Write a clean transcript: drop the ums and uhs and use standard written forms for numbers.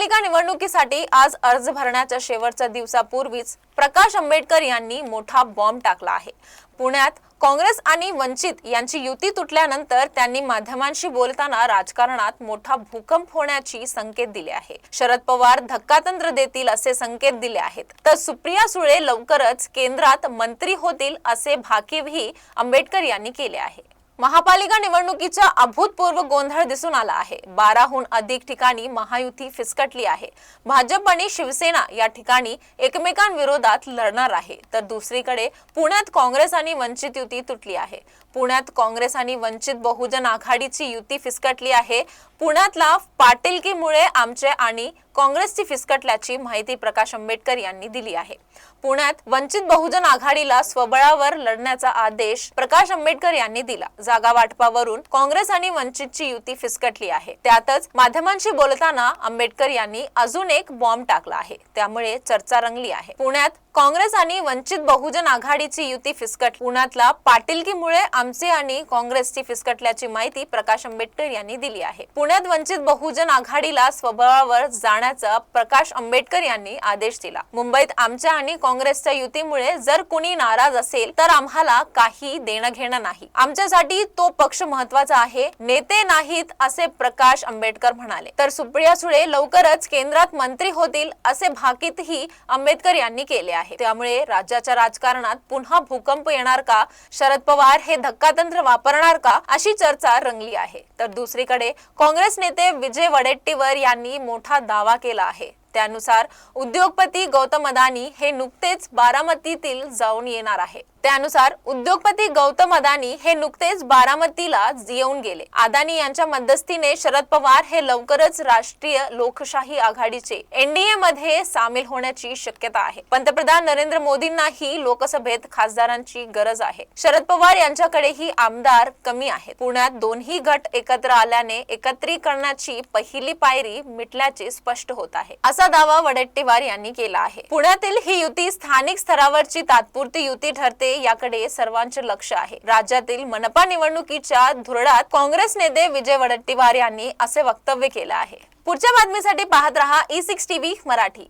महापालिका निवडणुकीसाठी आज अर्ज भरण्याच्या शेवटच्या दिवसापूर्वीच प्रकाश आंबेडकर यांनी मोठा बॉम्ब टाकला आहे। पुण्यात काँग्रेस आणि वंचित यांची युती तुटल्यानंतर त्यांनी माध्यमांशी बोलताना राजकारणात मोठा भूकंप होण्याची संकेत दिले आहे। शरद पवार धक्कातंत्र देतील असे संकेत दिले आहेत, तर सुप्रिया सुळे लवकरच केंद्रात मंत्री होतील असे भाकीवही आंबेडकर यांनी केले आहे। महापालिका निवडणुकीचा अभूतपूर्व गोंधळ दिसून आला आहे। 12हून अधिक ठिकाणी महायुती फिसकटली आहे। भाजप आणि शिवसेना या ठिकाणी एकमेकांविरोधात लढणार आहे, तर दुसरीकडे पुण्यात काँग्रेस आणि वंचित युती तुटली आहे। पुण्यात काँग्रेस आणि वंचित बहुजन आघाडीची युती फिसकटली आहे। पुण्यातला पाटीलकीमुळे आमचे आणि काँग्रेसची फिसकटल्याची माहिती प्रकाश आंबेडकर यांनी दिली आहे। पुण्यात वंचित बहुजन आघाडीला स्वबळावर लढण्याचा आदेश प्रकाश आंबेडकर यांनी दिला। जागा वाटपावरून काँग्रेस आणि वंचितची युती फिसकटली आहे। त्यातच माध्यमांशी बोलताना आंबेडकर यांनी अजून एक बॉम्ब टाकला आहे, त्यामुळे चर्चा रंगली आहे। पुण्यात काँग्रेस आणि वंचित बहुजन आघाडीची युती फिसकट। पुण्यातला पाटीलकीमुळे आमचे आणि काँग्रेसची फिसकटल्याची माहिती प्रकाश आंबेडकर यांनी दिली आहे। पुण्यात वंचित बहुजन आघाडीला स्वबळावर जाण्याचा प्रकाश आंबेडकर यांनी आदेश दिला। मुंबईत आमच्या आणि काँग्रेसच्या युतीमुळे जर कोणी नाराज असेल तर आम्हाला काही देणं घेणं नाही। आमच्यासाठी तो पक्ष महत्त्वाचा आहे, नेते नाहीत असे प्रकाश आंबेडकर म्हणाले। तर सुप्रिया सुळे लवकरच केंद्रात मंत्री होतील असे भाकीतही आंबेडकर यांनी केले आहे। त्यामुळे राज्याच्या राजकारणात पुन्हा भूकंप येणार का, शरद पवार हे धक्कातंत्र वापरणार का, अशी चर्चा रंगली आहे। तर दुसरीकडे काँग्रेस नेते विजय वडेट्टीवार यांनी मोठा दावा केला आहे। त्यानुसार उद्योगपती गौतम अदानी हे नुकतेच बारामतीतील जाऊन येणार आहे। बारामतीला येऊन गेले। अदानी यांच्या मध्यस्थीने शरद पवार हे लवकरच राष्ट्रीय लोकशाही आघाडीचे एनडीए मध्ये सामील होण्याची शक्यता आहे। पंतप्रधान नरेंद्र मोदींनाही लोकसभेत खासदारांची गरज आहे। शरद पवार यांच्याकडेही आमदार कमी आहेत। पुण्यात दोन्ही गट एकत्र आल्याने एकत्रीकरणाची पहिली पायरी मिटल्याचे स्पष्ट होत आहे, असा दावा वडेट्टीवार यांनी केला आहे। पुण्यातील ही युती स्थानिक स्तरावरची तात्पुरती युती ठरते, याकडे सर्वांचे लक्ष आहे। राज्यातील मनपा निवडणुकीच्या धुरळात काँग्रेस नेते विजय वडेट्टीवार यांनी असे वक्तव्य केले आहे। पुढच्या बातमीसाठी पाहत रहा E6 TV मराठी।